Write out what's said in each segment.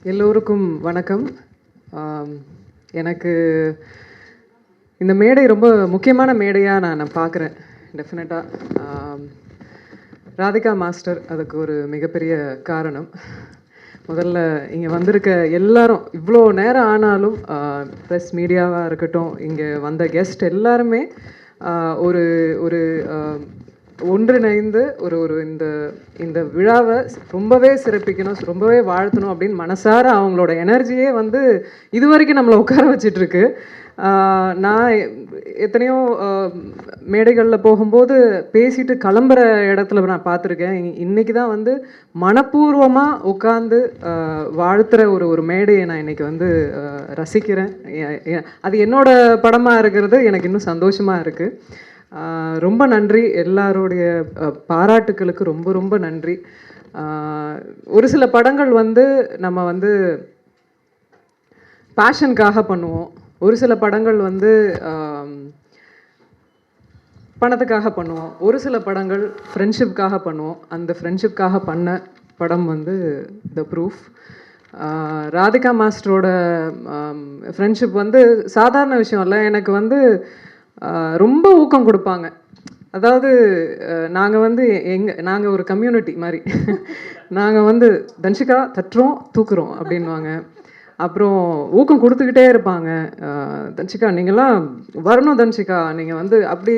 எல்லோருக்கும் வணக்கம். எனக்கு இந்த மேடை ரொம்ப முக்கியமான மேடையாக நான் பார்க்குறேன். டெஃபினட்டாக ராதிகா மாஸ்டர் அதுக்கு ஒரு மிகப்பெரிய காரணம். முதல்ல இங்கே வந்திருக்க எல்லாரும் இவ்வளோ நேரம் ஆனாலும் ப்ரெஸ் மீடியாவாக இருக்கட்டும், இங்கே வந்த கெஸ்ட் எல்லாருமே ஒரு ஒரு ஒன்றிணைந்து ஒரு இந்த இந்த விழாவை ரொம்பவே சிறப்பிக்கணும், ரொம்பவே வாழ்த்தணும் அப்படின்னு மனசார அவங்களோட எனர்ஜியே வந்து இது வரைக்கும் நம்மளை உட்கார வச்சிட்ருக்கு. நான் எத்தனையோ மேடைகளில் போகும்போது பேசிட்டு கிளம்புற இடத்துல நான் பார்த்துருக்கேன். இன்றைக்கி தான் வந்து மனப்பூர்வமாக உட்காந்து வாழ்த்துற ஒரு மேடையை நான் இன்றைக்கி வந்து ரசிக்கிறேன். அது என்னோட படமாக இருக்கிறது எனக்கு இன்னும் சந்தோஷமாக இருக்குது. ரொம்ப நன்றி. எல்லாருடைய பாராட்டுக்களுக்கு ரொம்ப ரொம்ப நன்றி. ஒரு சில படங்கள் வந்து நம்ம வந்து பேஷனுக்காக பண்ணுவோம், ஒரு சில படங்கள் வந்து பணத்துக்காக பண்ணுவோம், ஒரு சில படங்கள் ஃப்ரெண்ட்ஷிப்காக பண்ணுவோம். அந்த ஃப்ரெண்ட்ஷிப்காக பண்ண படம் வந்து த ப்ரூஃப். ராதிகா மாஸ்டரோட ஃப்ரெண்ட்ஷிப் வந்து சாதாரண விஷயம் இல்லை. எனக்கு வந்து ரொம்ப ஊக்கம் கொடுப்பாங்க. அதாவது நாங்கள் வந்து நாங்கள் ஒரு கம்யூனிட்டி மாதிரி. நாங்கள் வந்து தன்ஷிகா தட்டுறோம் தூக்குறோம் அப்படின்வாங்க. அப்புறம் ஊக்கம் கொடுத்துக்கிட்டே இருப்பாங்க. தன்ஷிகா நீங்கள்லாம் வரணும், தன்ஷிகா நீங்கள் வந்து அப்படி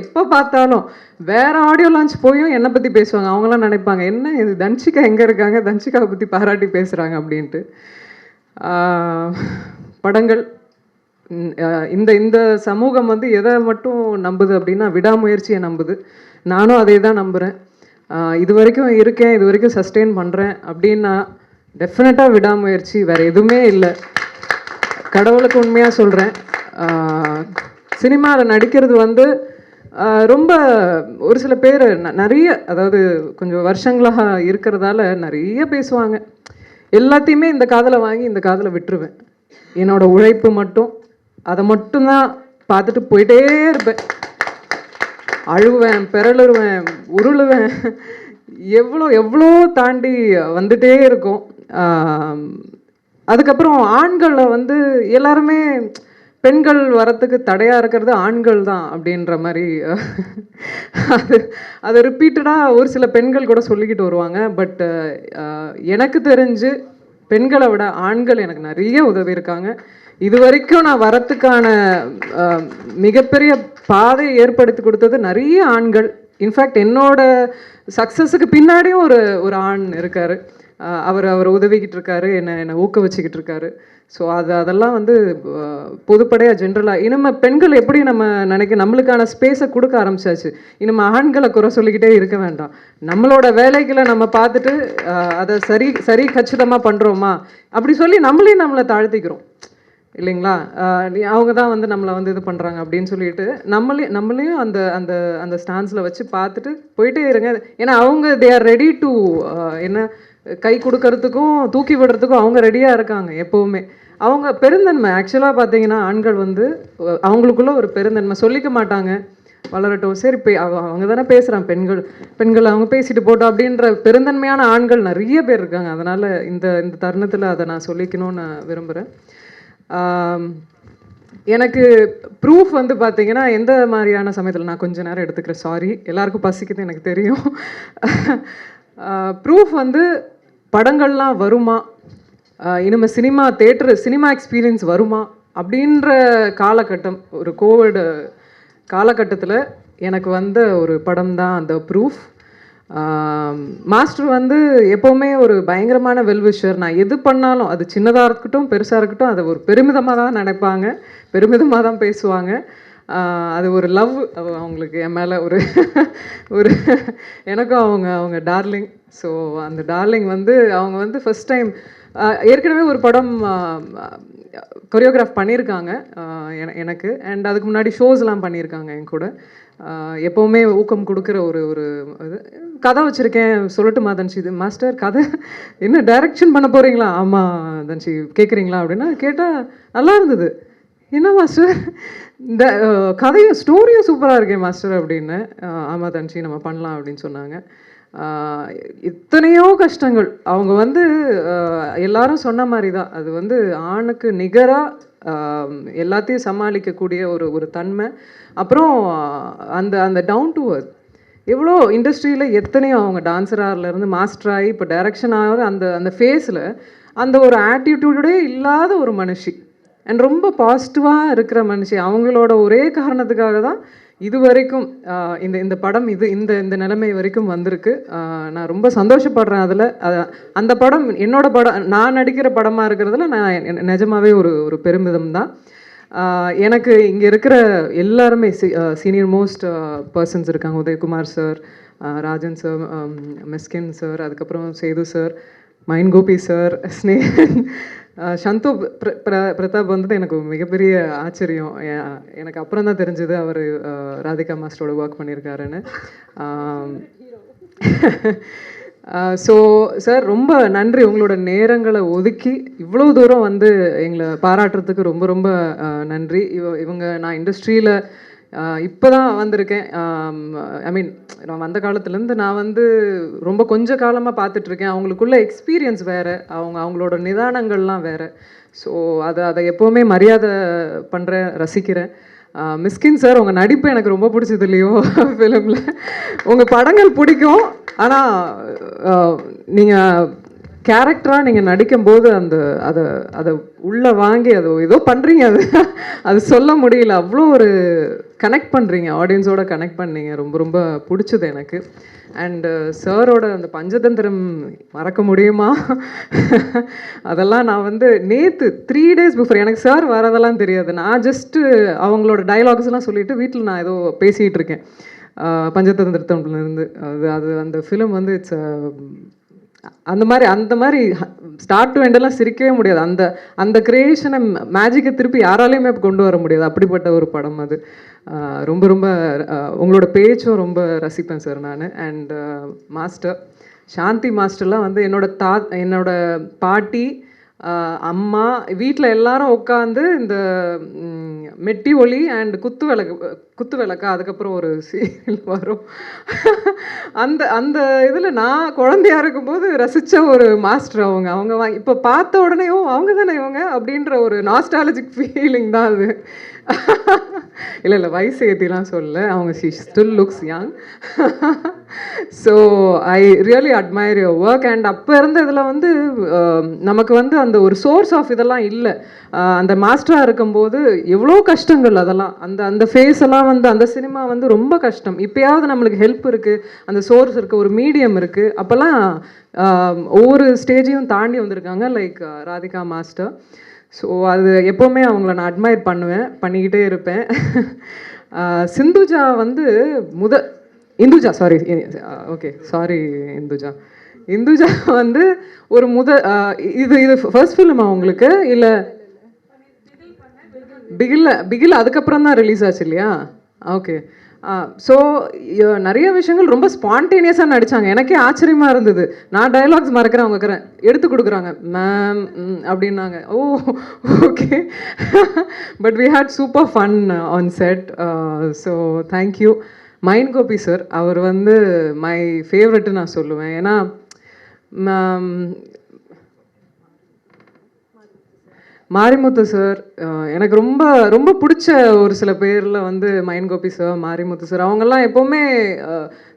எப்போ பார்த்தாலும் வேறு ஆடியோ லான்ச் போயும் என்னை பற்றி பேசுவாங்க. அவங்களாம் நினைப்பாங்க என்ன இது தன்ஷிகா எங்கே இருக்காங்க, தன்ஷிகாவை பற்றி பாராட்டி பேசுகிறாங்க அப்படின்ட்டு. படங்கள் இந்த இந்த சமூகம் வந்து எதை மட்டும் நம்புது அப்படின்னா விடாமுயற்சியை நம்புது. நானும் அதே தான் நம்புகிறேன். இது வரைக்கும் இருக்கேன், இது வரைக்கும் சஸ்டெயின் பண்ணுறேன் அப்படின்னா டெஃபினட்டாக விடாமுயற்சி, வேறு எதுவுமே இல்லை. கடவுளுக்கு உண்மையாக சொல்கிறேன். சினிமாவில் நடிக்கிறது வந்து ரொம்ப ஒரு சில பேர் நிறைய, அதாவது கொஞ்சம் வருஷங்களாக இருக்கிறதால நிறைய பேசுவாங்க. எல்லாத்தையுமே இந்த காதில் வாங்கி இந்த காதில் விட்டுருவேன். என்னோட உழைப்பு மட்டும், அதை மட்டும்தான் பார்த்துட்டு போயிட்டே இருப்பேன். அழுவேன், பெரளுருவேன், உருளுவேன், எவ்வளோ எவ்வளோ தாண்டி வந்துட்டே இருக்கும். அதுக்கப்புறம் ஆண்களில் வந்து எல்லாருமே பெண்கள் வரத்துக்கு தடையாக இருக்கிறது ஆண்கள் தான் அப்படின்ற மாதிரி அதை ரிப்பீட்டடாக ஒரு சில பெண்கள் கூட சொல்லிக்கிட்டு வருவாங்க. பட் எனக்கு தெரிஞ்சு பெண்களை விட ஆண்கள் எனக்கு நிறைய உதவி இருக்காங்க. இது வரைக்கும் நான் வரத்துக்கான மிகப்பெரிய பாதையை ஏற்படுத்தி கொடுத்தது நிறைய ஆண்கள். இன்ஃபேக்ட் என்னோட சக்ஸஸுக்கு பின்னாடியும் ஒரு ஆண் இருக்கார். அவர் உதவிக்கிட்டு இருக்காரு, என்னை ஊக்குவிச்சுக்கிட்டு இருக்காரு. ஸோ அதெல்லாம் வந்து பொதுப்படையாக ஜென்ரலாக இனிமேல் பெண்கள் எப்படி நம்ம நம்மளுக்கான ஸ்பேஸை கொடுக்க ஆரம்பிச்சாச்சு. இனிமேல் ஆண்களை குறை சொல்லிக்கிட்டே இருக்க வேண்டாம். நம்மளோட வேலைகளை நம்ம பார்த்துட்டு அதை சரி கச்சிதமாக பண்ணுறோமா அப்படி சொல்லி நம்மளை தாழ்த்திக்கிறோம் இல்லைங்களா. அவங்க தான் வந்து நம்மளை வந்து இது பண்ணுறாங்க அப்படின்னு சொல்லிட்டு நம்மளையும் அந்த அந்த அந்த ஸ்டான்ஸில் வச்சு பார்த்துட்டு போயிட்டே இருங்க. ஏன்னா அவங்க தே ஆர் ரெடி டு என்ன கை கொடுக்கறதுக்கும் தூக்கி விடுறதுக்கும் அவங்க ரெடியாக இருக்காங்க எப்போவுமே. அவங்க பெருந்தன்மை ஆக்சுவலாக பார்த்தீங்கன்னா ஆண்கள் வந்து அவங்களுக்குள்ள ஒரு பெருந்தன்மை சொல்லிக்க மாட்டாங்க. வளரட்டும், சரி அவங்க தானே பேசுகிறாங்க, பெண்கள் அவங்க பேசிட்டு போட்டோம் அப்படின்ற பெருந்தன்மையான ஆண்கள் நிறைய பேர் இருக்காங்க. அதனால் இந்த இந்த தருணத்தில் அதை நான் சொல்லிக்கணும்னு நான் விரும்புகிறேன். எனக்கு ப்ரூஃப் வந்து பார்த்தீங்கன்னா எந்த மாதிரியான சமயத்தில் நான் கொஞ்ச நேரம் எடுத்துக்கிறேன், சாரி எல்லாருக்கும் பசிக்குது எனக்கு தெரியும். ப்ரூஃப் வந்து படங்கள்லாம் வருமா, இனிமேல் சினிமா எக்ஸ்பீரியன்ஸ் வருமா அப்படின்ற காலகட்டம், ஒரு கோவிட் காலகட்டத்தில் எனக்கு வந்த ஒரு படம் தான் அந்த ப்ரூஃப். மாஸ்டர் வந்து எப்போவுமே ஒரு பயங்கரமான வெல்விஷர். நான் எது பண்ணாலும் அது சின்னதாக இருக்கட்டும் பெருசாக இருக்கட்டும் அதை ஒரு பெருமிதமாக தான் நினைப்பாங்க, பெருமிதமாக தான் பேசுவாங்க. அது ஒரு லவ் அவங்களுக்கு என் மேலே ஒரு எனக்கும் அவங்க டார்லிங். ஸோ அந்த டார்லிங் வந்து அவங்க வந்து ஃபஸ்ட் டைம் ஏற்கனவே ஒரு படம் கொரியோகிராஃப் பண்ணியிருக்காங்க எனக்கு. அண்ட் அதுக்கு முன்னாடி ஷோஸ்லாம் பண்ணியிருக்காங்க என் கூட. எப்போவுமே ஊக்கம் கொடுக்குற ஒரு இது. கதை வச்சுருக்கேன் சொல்லட்டுமா தன்ஷி? இது மாஸ்டர் கதை என்ன டைரக்ஷன் பண்ண போகிறீங்களா? ஆமாம் தன்ஷி கேட்குறீங்களா அப்படின்னா கேட்டால் நல்லா இருந்தது. என்ன மாஸ்டர் இந்த கதையும் ஸ்டோரியும் சூப்பராக இருக்கேன் மாஸ்டர் அப்படின்னு. ஆமாம் தன்ஷி நம்ம பண்ணலாம் அப்படின்னு சொன்னாங்க. இத்தனையோ கஷ்டங்கள் அவங்க வந்து எல்லாரும் சொன்ன மாதிரி தான், அது வந்து ஆணுக்கு நிகராக எல்லாத்தையும் சமாளிக்கக்கூடிய ஒரு ஒரு தன்மை. அப்புறம் அந்த அந்த டவுன் டு அர்த் எவ்வளோ இண்டஸ்ட்ரியில் எத்தனையோ அவங்க டான்ஸராகலேருந்து மாஸ்டர் ஆகி இப்போ டைரக்ஷன் ஆகிற அந்த அந்த ஃபேஸில் அந்த ஒரு ஆட்டிடியூடே இல்லாத ஒரு மனுஷி அண்ட் ரொம்ப பாசிட்டிவாக இருக்கிற மனுஷி. அவங்களோட ஒரே காரணத்துக்காக தான் இது வரைக்கும் இந்த இந்த படம் இந்த இந்த நிலைமை வரைக்கும் வந்திருக்கு. நான் ரொம்ப சந்தோஷப்படுறேன் அதில். அந்த படம் என்னோட படம், நான் நடிக்கிற படமாக இருக்கிறதுல நான் நிஜமாவே ஒரு ஒரு பெருமிதம் தான். எனக்கு இங்கே இருக்கிற எல்லாருமே சீனியர் மோஸ்ட் பர்சன்ஸ் இருக்காங்க. உதயகுமார் சார், ராஜன் சார், மிஸ்கின் சார், அதுக்கப்புறம் சேது சார், மைன் கோபி சார், ஸ்னேகன், சந்து பிரதாப் வந்தது எனக்கு மிகப்பெரிய ஆச்சரியம். எனக்கு அப்புறம் தான் தெரிஞ்சது அவர் ராதிகா மாஸ்டரோட ஒர்க் பண்ணியிருக்காருன்னு. ஸோ சார் ரொம்ப நன்றி, உங்களோட நேரங்களை ஒதுக்கி இவ்வளோ தூரம் வந்து எங்களை பாராட்டுறதுக்கு ரொம்ப ரொம்ப நன்றி. இவங்க நான் இண்டஸ்ட்ரியில் இப்போ தான் வந்திருக்கேன். ஐ மீன் நான் வந்த காலத்துலேருந்து நான் வந்து ரொம்ப கொஞ்ச காலமாக பார்த்துட்ருக்கேன். அவங்களுக்குள்ள எக்ஸ்பீரியன்ஸ் வேறு, அவங்களோட நிதானங்கள்லாம் வேறு. ஸோ அதை எப்போவுமே மரியாதை பண்ணுறேன், ரசிக்கிறேன். மிஸ்கின் சார், உங்கள் நடிப்பு எனக்கு ரொம்ப பிடிச்சது இல்லையோ ஃபிலிமில். உங்கள் படங்கள் பிடிக்கும், ஆனால் நீங்கள் கேரக்டராக நீங்கள் நடிக்கும்போது அந்த அதை உள்ளே வாங்கி அதை ஏதோ பண்ணுறீங்க, அது சொல்ல முடியல. அவ்வளோ ஒரு கனெக்ட் பண்ணுறீங்க, ஆடியன்ஸோட கனெக்ட் பண்ணீங்க. ரொம்ப ரொம்ப பிடிச்சது எனக்கு. அண்டு சாரோட அந்த பஞ்சதந்திரம் மறக்க முடியுமா? அதெல்லாம் நான் வந்து நேற்று 3 days பிஃபோர், எனக்கு சார் வரதெல்லாம் தெரியாது. நான் ஜஸ்ட்டு அவங்களோட டைலாக்ஸ்லாம் சொல்லிவிட்டு வீட்டில் நான் ஏதோ பேசிகிட்டு இருக்கேன் பஞ்சதந்திரத்திலிருந்து. அது அந்த ஃபிலிம் வந்து இட்ஸ் அந்த மாதிரி ஸ்டார்ட் டு எண்டெல்லாம் சிரிக்கவே முடியாது. அந்த கிரியேஷனை, மேஜிக்கை திருப்பி யாராலையுமே கொண்டு வர முடியாது. அப்படிப்பட்ட ஒரு படம் அது. ரொம்ப ரொம்ப உங்களோட பேச்சும் ரொம்ப ரசிப்பேன் சார் நான். அண்ட் மாஸ்டர் சாந்தி மாஸ்டர்லாம் வந்து என்னோட பாட்டி, அம்மா, வீட்டில் எல்லாரும் உட்காந்து இந்த மெட்டி ஒலி அண்ட் குத்து விளக்கு அதுக்கப்புறம் ஒரு சீரியல் வரும், அந்த இதில் நான் குழந்தையா இருக்கும்போது ரசித்த ஒரு மாஸ்டர் அவங்க இப்போ பார்த்த உடனே அவங்க தானே இவங்க அப்படின்ற ஒரு நாஸ்டாலஜிக் ஃபீலிங் தான் அது. இல்லை வயசு ஏற்றிலாம் சொல்ல, அவங்க she still looks young. So I really admire your work. And அப்போ இருந்த இதில் வந்து நமக்கு வந்து அந்த ஒரு சோர்ஸ் ஆஃப் இதெல்லாம் இல்லை. அந்த மாஸ்டராக இருக்கும்போது எவ்வளோ கஷ்டங்கள், அதெல்லாம் அந்த ஃபேஸ் எல்லாம் வந்து அந்த சினிமா வந்து ரொம்ப கஷ்டம். இப்போயாவது நம்மளுக்கு ஹெல்ப் இருக்குது, அந்த சோர்ஸ் இருக்குது, ஒரு மீடியம் இருக்குது. அப்போல்லாம் ஒவ்வொரு ஸ்டேஜையும் தாண்டி வந்திருக்காங்க, லைக் ராதிகா மாஸ்டர். ஸோ அது எப்போவுமே அவங்கள நான் அட்மையர் பண்ணிக்கிட்டே இருப்பேன். சிந்துஜா வந்து இந்துஜா வந்து ஒரு இது ஃபர்ஸ்ட் ஃபிலிமா உங்களுக்கு? இல்லை பிகில் அதுக்கப்புறம் தான் ரிலீஸ் ஆச்சு இல்லையா? ஓகே. ஸோ நிறைய விஷயங்கள் ரொம்ப ஸ்பான்டேனியஸாக நடித்தாங்க. எனக்கே ஆச்சரியமாக இருந்தது. நான் டைலாக்ஸ் மறக்கிறேன், அவங்க எடுத்து கொடுக்குறாங்க, மேம் அப்படின்னாங்க. Oh okay. But we had super fun on set. So thank you. மைன் கோபி சார், அவர் வந்து மை ஃபேவரெட்டு நான் சொல்லுவேன். ஏன்னா மாரிமுத்து சார் எனக்கு ரொம்ப ரொம்ப பிடிச்ச ஒரு சில பேரில் வந்து மைன் கோபி சார், மாரிமுத்து சார், அவங்கெல்லாம் எப்போவுமே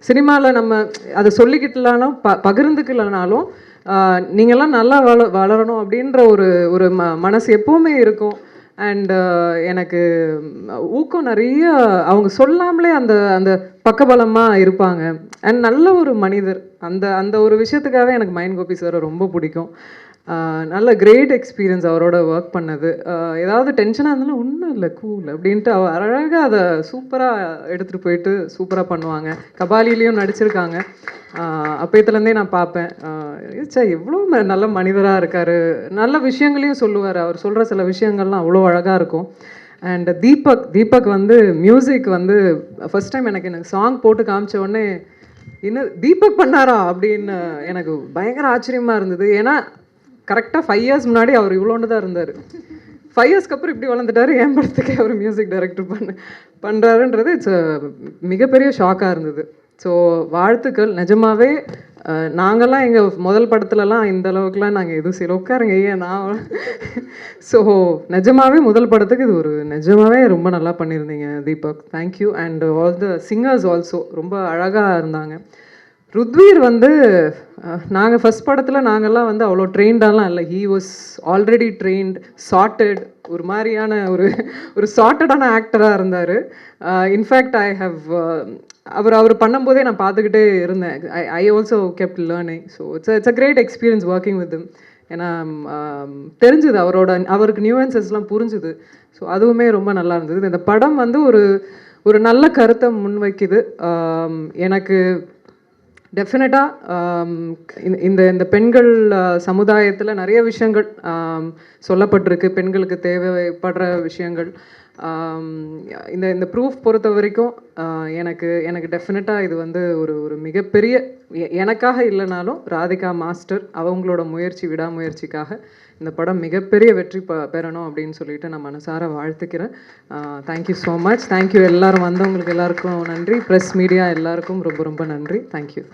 சினிமாவில் நம்ம அதை சொல்லிக்கிட்டலாலும் பகிர்ந்துக்கலனாலும் நீங்கள்லாம் நல்லா வளரணும் அப்படின்ற ஒரு மனசு எப்போவுமே இருக்கும். அண்டு எனக்கு ஊக்கம் நிறைய, அவங்க சொல்லாமலே அந்த பக்கபலமாக இருப்பாங்க. அண்ட் நல்ல ஒரு மனிதர். அந்த ஒரு விஷயத்துக்காகவே எனக்கு மைன் கோபி சாரை ரொம்ப பிடிக்கும். நல்ல கிரேட் எக்ஸ்பீரியன்ஸ் அவரோட ஒர்க் பண்ணது. ஏதாவது டென்ஷனாக இருந்தாலும் ஒன்றும் இல்லை, கூல் அப்படின்ட்டு அழகாக அதை சூப்பராக எடுத்துகிட்டு போயிட்டு சூப்பராக பண்ணுவாங்க. கபாலிலையும் நடிச்சிருக்காங்க. அப்போத்துலேருந்தே நான் பார்ப்பேன், எவ்வளோ நல்ல மனிதராக இருக்கார், நல்ல விஷயங்களையும் சொல்லுவார். அவர் சொல்கிற சில விஷயங்கள்லாம் அவ்வளோ அழகாக இருக்கும். அண்ட் தீபக் வந்து மியூசிக் வந்து ஃபஸ்ட் டைம் எனக்கு சாங் போட்டு காமிச்ச உடனே இன்னும் தீபக் பண்ணாரா அப்படின்னு எனக்கு பயங்கர ஆச்சரியமாக இருந்தது. ஏன்னா கரெக்டாக 5 years முன்னாடி அவர் இவ்வளோண்டு தான் இருந்தார். 5 yearsக்கு அப்புறம் இப்படி வளர்ந்துட்டார். என் படத்துக்கே அவர் மியூசிக் டைரக்டர் பண்ணுறாருன்றது இட்ஸ் மிகப்பெரிய ஷாக்காக இருந்தது. ஸோ வாழ்த்துக்கள். நிஜமாவே நாங்கள்லாம் எங்கள் முதல் படத்துலலாம் இந்த அளவுக்குலாம் நாங்கள் எதுவும் செய்யல. உட்காருங்க ஏன் நான். ஸோ நிஜமாவே முதல் படத்துக்கு இது ஒரு நிஜமாவே ரொம்ப நல்லா பண்ணியிருந்தீங்க Deepak. Thank you. And all the singers also ரொம்ப அழகாக இருந்தாங்க. ருத்வீர் வந்து நாங்கள் ஃபஸ்ட் படத்தில் நாங்கள்லாம் வந்து அவ்வளோ ட்ரெயின்டாலாம் இல்லை. He was already trained, sorted, ஒரு மாதிரியான ஒரு சார்ட்டடான ஆக்டராக இருந்தார். இன்ஃபேக்ட் ஐ ஹவ் அவர் பண்ணும்போதே நான் பார்த்துக்கிட்டே இருந்தேன். I also kept learning. So it's a great experience working with him. ஏன்னா தெரிஞ்சுது அவருக்கு நியூவன்சஸ்லாம் புரிஞ்சுது. ஸோ அதுவுமே ரொம்ப நல்லா இருந்தது. இந்த படம் வந்து ஒரு நல்ல கருத்தை முன்வைக்குது. எனக்கு டெஃபினட்டாக இந்த பெண்கள் சமுதாயத்தில் நிறைய விஷயங்கள் சொல்லப்பட்டிருக்கு. பெண்களுக்கு தேவைப்படுற விஷயங்கள் இந்த ப்ரூஃப் பொறுத்த வரைக்கும் எனக்கு டெஃபினட்டாக இது வந்து ஒரு மிகப்பெரிய, எனக்காக இல்லைனாலும் ராதிகா மாஸ்டர் அவங்களோட விடாமுயற்சிக்காக இந்த படம் மிகப்பெரிய வெற்றி பெறணும் அப்படின்னு சொல்லிட்டு நான் மனசார வாழ்த்துக்கிறேன். Thank you so much. தேங்க்யூ எல்லாரும் வந்தவங்களுக்கு எல்லாருக்கும் நன்றி. ப்ரெஸ் மீடியா எல்லாருக்கும் ரொம்ப ரொம்ப நன்றி. தேங்க்யூ.